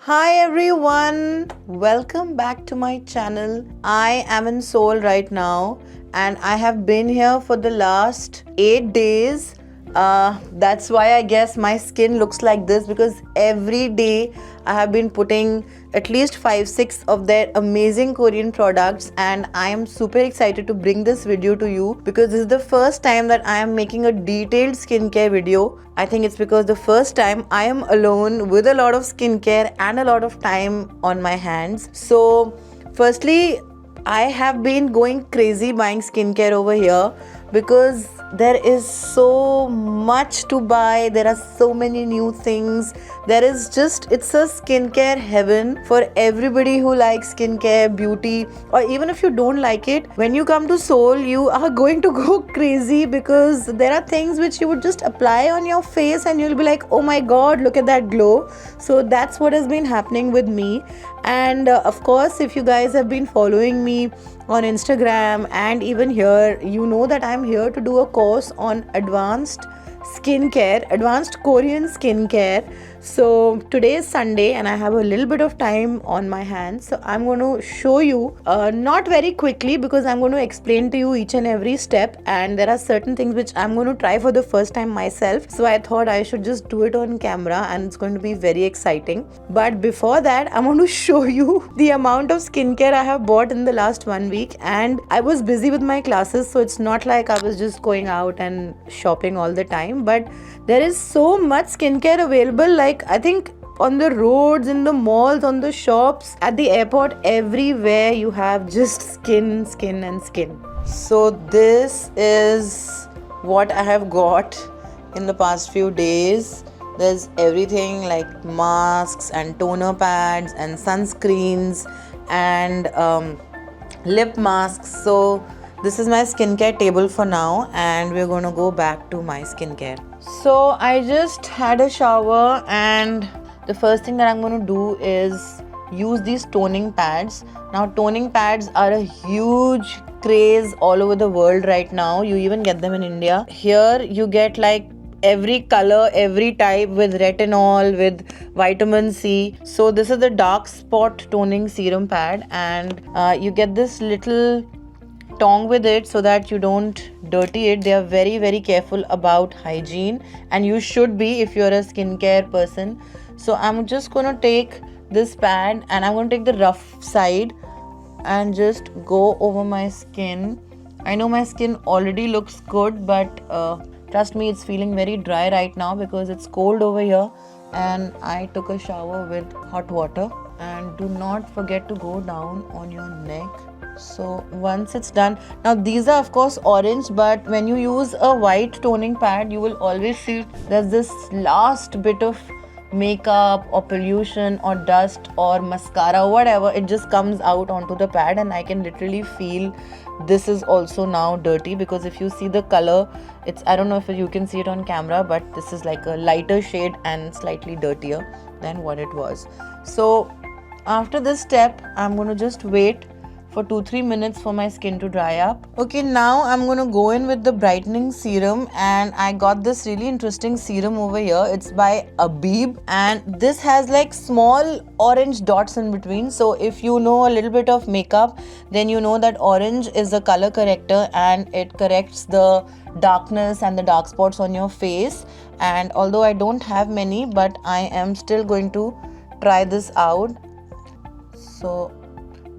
Hi everyone, welcome back to my channel. I am in Seoul right now and I have been here for the last 8 days. That's why I guess my skin looks like this, because every day I have been putting at least 5-6 of their amazing Korean products, and I am super excited to bring this video to you because this is the first time that I am making a detailed skincare video. I think it's because the first time I am alone with a lot of skincare and a lot of time on my hands. So firstly, I have been going crazy buying skincare over here because there is so much to buy. There are so many new things. It's a skincare heaven for everybody who likes skincare, beauty, or even if you don't like it. When you come to Seoul, you are going to go crazy because there are things which you would just apply on your face and you'll be like, oh my god, look at that glow. So that's what has been happening with me. And of course, if you guys have been following me on Instagram and even here, you know that I'm here to do a course on advanced Korean skincare. So today is Sunday and I have a little bit of time on my hands. So I'm going to show you, not very quickly, because I'm going to explain to you each and every step, and there are certain things which I'm going to try for the first time myself. So I thought I should just do it on camera and it's going to be very exciting. But before that, I want to show you the amount of skincare I have bought in the last 1 week, and I was busy with my classes, so it's not like I was just going out and shopping all the time. But there is so much skincare available, like I think on the roads, in the malls, on the shops, at the airport, everywhere you have just skin. So this is what I have got in the past few days. There's everything like masks and toner pads and sunscreens and lip masks. So this is my skincare table for now, and we're going to go back to my skincare. So I just had a shower, and the first thing that I'm going to do is use these toning pads. Now toning pads are a huge craze all over the world right now. You even get them in India. Here you get like every color, every type, with retinol, with vitamin C. So this is the dark spot toning serum pad, and you get this little tongue with it so that you don't dirty it. They are very, very careful about hygiene, and you should be if you're a skincare person. So I'm just going to take this pad and I'm going to take the rough side and just go over my skin. I know my skin already looks good, but trust me, it's feeling very dry right now because it's cold over here, and I took a shower with hot water. And do not forget to go down on your neck. So once it's done, now these are of course orange, but when you use a white toning pad, you will always see there's this last bit of makeup or pollution or dust or mascara or whatever. It just comes out onto the pad, and I can literally feel this is also now dirty, because if you see the color, I don't know if you can see it on camera, but this is like a lighter shade and slightly dirtier than what it was. So after this step, I'm going to just wait for 2-3 minutes for my skin to dry up. Okay, now I'm going to go in with the brightening serum, and I got this really interesting serum over here. It's by Abib, and this has like small orange dots in between. So if you know a little bit of makeup, then you know that orange is a color corrector and it corrects the darkness and the dark spots on your face. And although I don't have many, but I am still going to try this out. So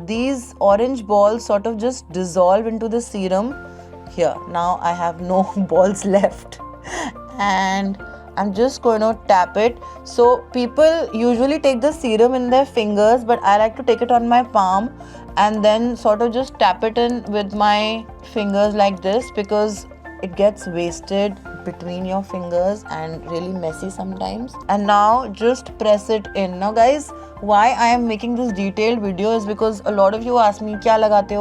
these orange balls sort of just dissolve into the serum here. Now I have no balls left, and I'm just going to tap it. So people usually take the serum in their fingers, but I like to take it on my palm and then sort of just tap it in with my fingers like this, because it gets wasted between your fingers and really messy sometimes. And now just press it in. Now guys, why I am making this detailed video is because a lot of you ask me, kya lagate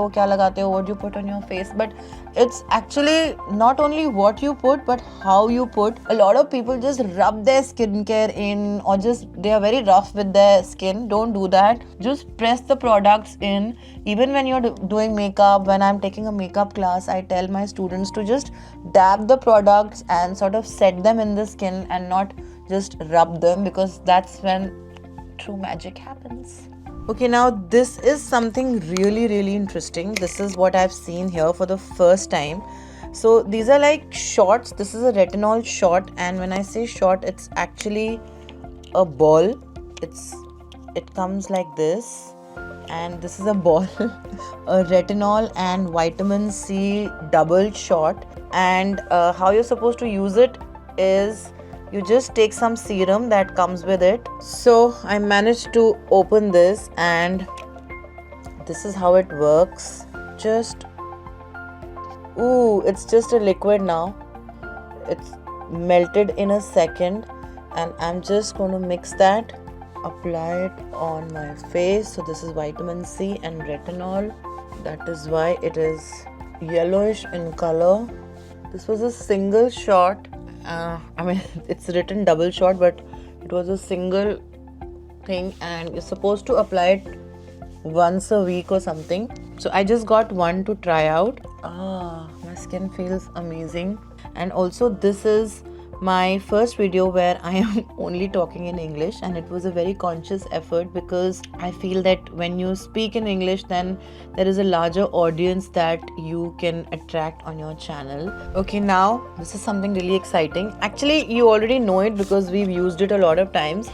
ho, what do you put on your face? But it's actually not only what you put, but how you put. A lot of people just rub their skincare in, or just they are very rough with their skin. Don't do that. Just press the products in. Even when you're doing makeup, when I'm taking a makeup class, I tell my students to just dab the products and sort of set them in the skin and not just rub them, because that's when true magic happens. Okay, now this is something really interesting. This is what I've seen here for the first time. So these are like shots. This is a retinol shot, and when I say shot, it's actually a ball. It comes like this, and this is a ball, a retinol and vitamin C double shot. And how you're supposed to use it is you just take some serum that comes with it. So I managed to open this, and this is how it works. It's just a liquid now. It's melted in a second, and I'm just going to mix that, apply it on my face. So this is vitamin C and retinol. That is why it is yellowish in color. This was a single shot. It's written double shot, but it was a single thing, and you're supposed to apply it once a week or something. So I just got one to try out. My skin feels amazing. And also, this is my first video where I am only talking in English, and it was a very conscious effort because I feel that when you speak in English, then there is a larger audience that you can attract on your channel. Okay, now this is something really exciting. Actually, you already know it because we've used it a lot of times,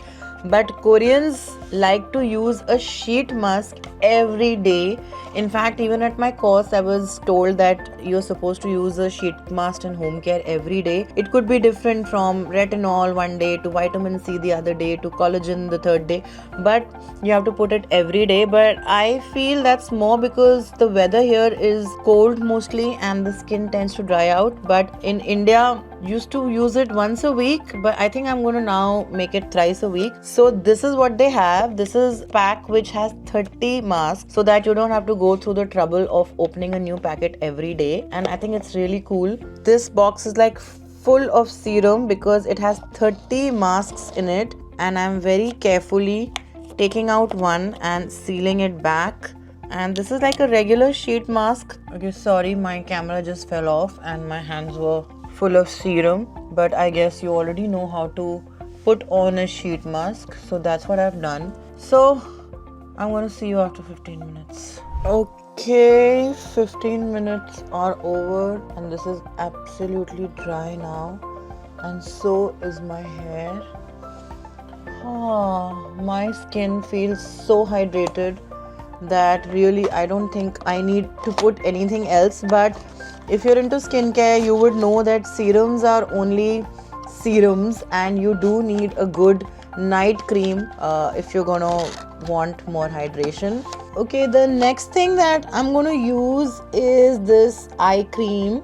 but Koreans like to use a sheet mask every day. In fact, even at my course, I was told that you're supposed to use a sheet mask in home care every day. It could be different from retinol one day to vitamin C the other day to collagen the third day, but you have to put it every day. But I feel that's more because the weather here is cold mostly and the skin tends to dry out. But in India, used to use it once a week, but I think I'm going to now make it thrice a week. So this is what they have. This is a pack which has 30 masks so that you don't have to go through the trouble of opening a new packet every day. And I think it's really cool. This box is like full of serum because it has 30 masks in it, and I'm very carefully taking out one and sealing it back. And this is like a regular sheet mask. Okay, sorry, my camera just fell off and my hands were full of serum, but I guess you already know how to put on a sheet mask, so that's what I've done. So I'm going to see you after 15 minutes. Okay, 15 minutes are over and this is absolutely dry now, and so is my hair. My skin feels so hydrated that really I don't think I need to put anything else. But if you're into skincare, you would know that serums are only serums, and you do need a good night cream if you're gonna want more hydration. Okay, the next thing that I'm gonna use is this eye cream,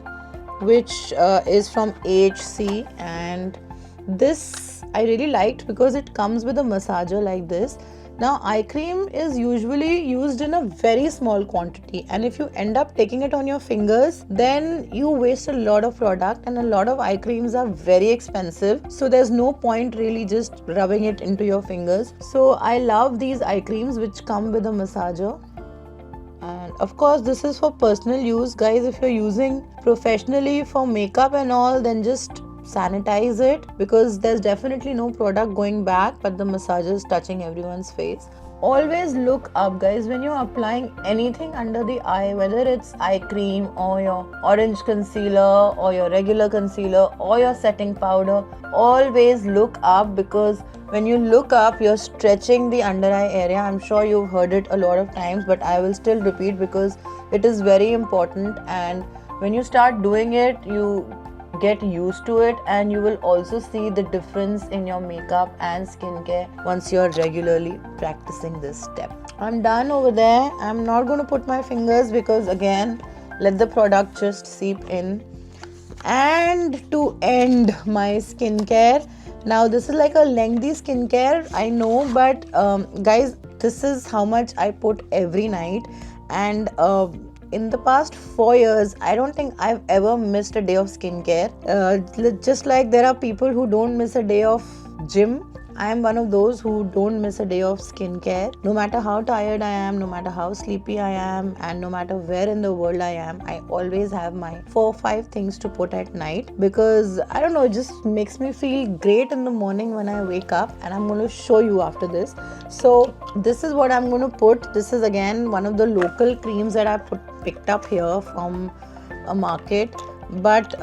which is from AHC, and this I really liked because it comes with a massager like this. Now, eye cream is usually used in a very small quantity, and if you end up taking it on your fingers, then you waste a lot of product, and a lot of eye creams are very expensive. So there's no point really just rubbing it into your fingers. So I love these eye creams which come with a massager. And of course, this is for personal use, guys. If you're using professionally for makeup and all, then just sanitize it, because there's definitely no product going back, but the massager is touching everyone's face. Always look up, guys, when you're applying anything under the eye, whether it's eye cream or your orange concealer or your regular concealer or your setting powder. Always look up, because when you look up, you're stretching the under eye area. I'm sure you've heard it a lot of times, but I will still repeat because it is very important. And when you start doing it, you get used to it, and you will also see the difference in your makeup and skincare once you're regularly practicing this step. I'm done over there. I'm not going to put my fingers because, again, let the product just seep in. And to end my skincare, now this is like a lengthy skincare, I know, but guys, this is how much I put every night. And in the past 4 years, I don't think I've ever missed a day of skincare. Just like there are people who don't miss a day of gym, I am one of those who don't miss a day of skincare. No matter how tired I am, no matter how sleepy I am, and no matter where in the world I am, I always have my 4-5 things to put at night, because I don't know, it just makes me feel great in the morning when I wake up, and I'm going to show you after this. So this is what I'm going to put. This is again one of the local creams that I picked up here from a market, but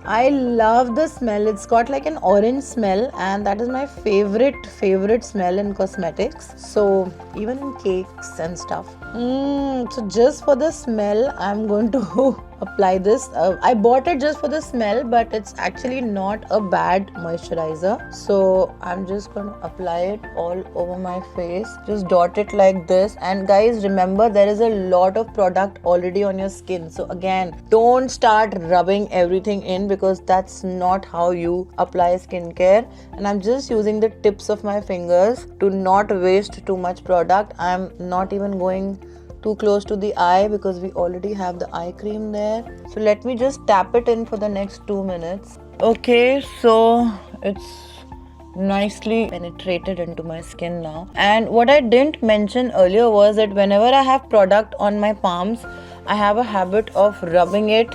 I love the smell. It's got like an orange smell, and that is my favorite smell in cosmetics, so even in cakes and stuff. So just for the smell I'm going to apply this. I bought it just for the smell, but it's actually not a bad moisturizer, so I'm just going to apply it all over my face. Just dot it like this. And guys, remember, there is a lot of product already on your skin, so again, don't start rubbing everything in, because that's not how you apply skincare. And I'm just using the tips of my fingers to not waste too much product. I'm not even going too close to the eye because we already have the eye cream there. So let me just tap it in for the next 2 minutes. Okay, so it's nicely penetrated into my skin now. And what I didn't mention earlier was that whenever I have product on my palms, I have a habit of rubbing it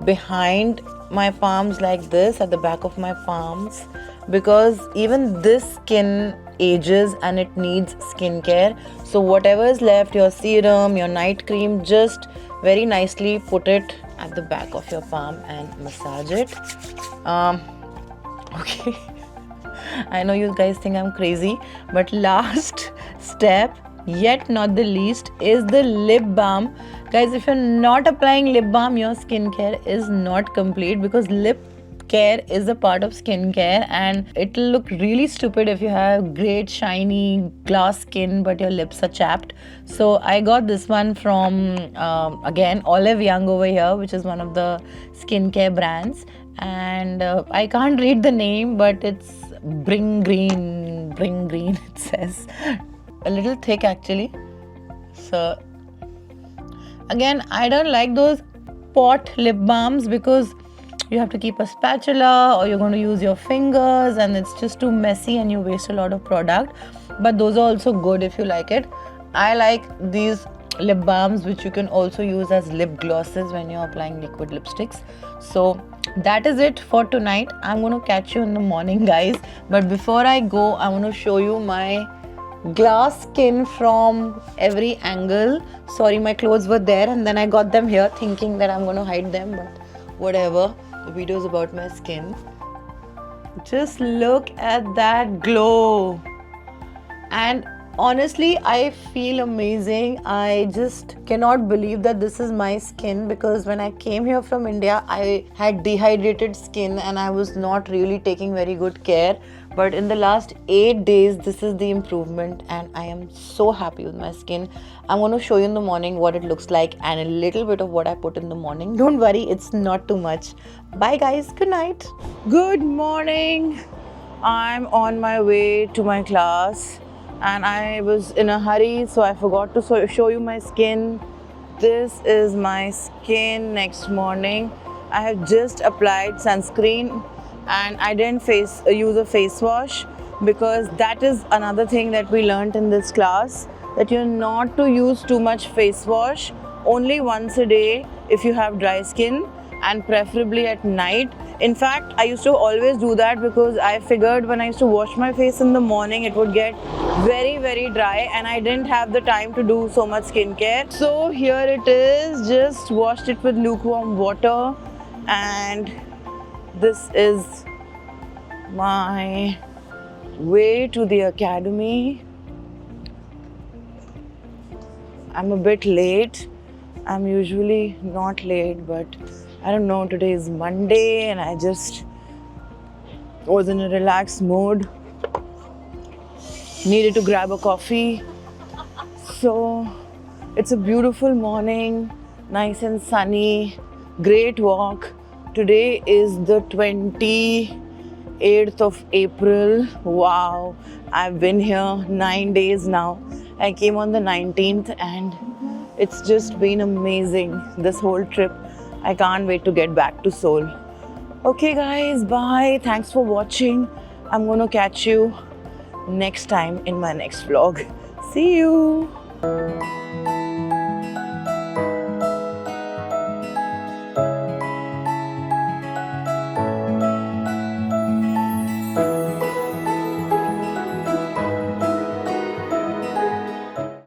behind my palms like this, at the back of my palms, because even this skin ages and it needs skincare. So whatever is left, your serum, your night cream, just very nicely put it at the back of your palm and massage it. Okay. I know you guys think I'm crazy, but last step, yet not the least, is the lip balm. Guys, if you're not applying lip balm, your skincare is not complete, because lip care is a part of skincare, and it'll look really stupid if you have great shiny glass skin but your lips are chapped. So I got this one from again Olive Young over here, which is one of the skincare brands, and I can't read the name, but it's Bring Green it says. A little thick actually. So again, I don't like those pot lip balms because you have to keep a spatula or you're going to use your fingers, and it's just too messy and you waste a lot of product. But those are also good if you like it. I like these lip balms, which you can also use as lip glosses when you're applying liquid lipsticks. So that is it for tonight. I'm going to catch you in the morning, guys. But before I go, I want to show you my glass skin from every angle. Sorry, my clothes were there and then I got them here thinking that I'm going to hide them, but whatever. The video is about my skin. Just look at that glow. And honestly, I feel amazing. I just cannot believe that this is my skin, because when I came here from India, I had dehydrated skin and I was not really taking very good care. But in the last 8 days, this is the improvement and I am so happy with my skin. I'm going to show you in the morning what it looks like and a little bit of what I put in the morning. Don't worry, it's not too much. Bye guys, good night. Good morning. I'm on my way to my class and I was in a hurry, so I forgot to show you my skin. This is my skin next morning. I have just applied sunscreen and I didn't use a face wash, because that is another thing that we learned in this class, that you're not to use too much face wash, only once a day if you have dry skin, and preferably at night. In fact, I used to always do that because I figured when I used to wash my face in the morning, it would get very, very dry and I didn't have the time to do so much skincare. So here it is, just washed it with lukewarm water, and this is my way to the academy. I'm a bit late. I'm usually not late, but I don't know, today is Monday and I just was in a relaxed mood. Needed to grab a coffee. So it's a beautiful morning, nice and sunny, great walk. Today is the 28th of April. Wow, I've been here 9 days now. I came on the 19th and it's just been amazing, this whole trip. I can't wait to get back to Seoul. Okay guys, bye. Thanks for watching. I'm going to catch you next time in my next vlog. See you.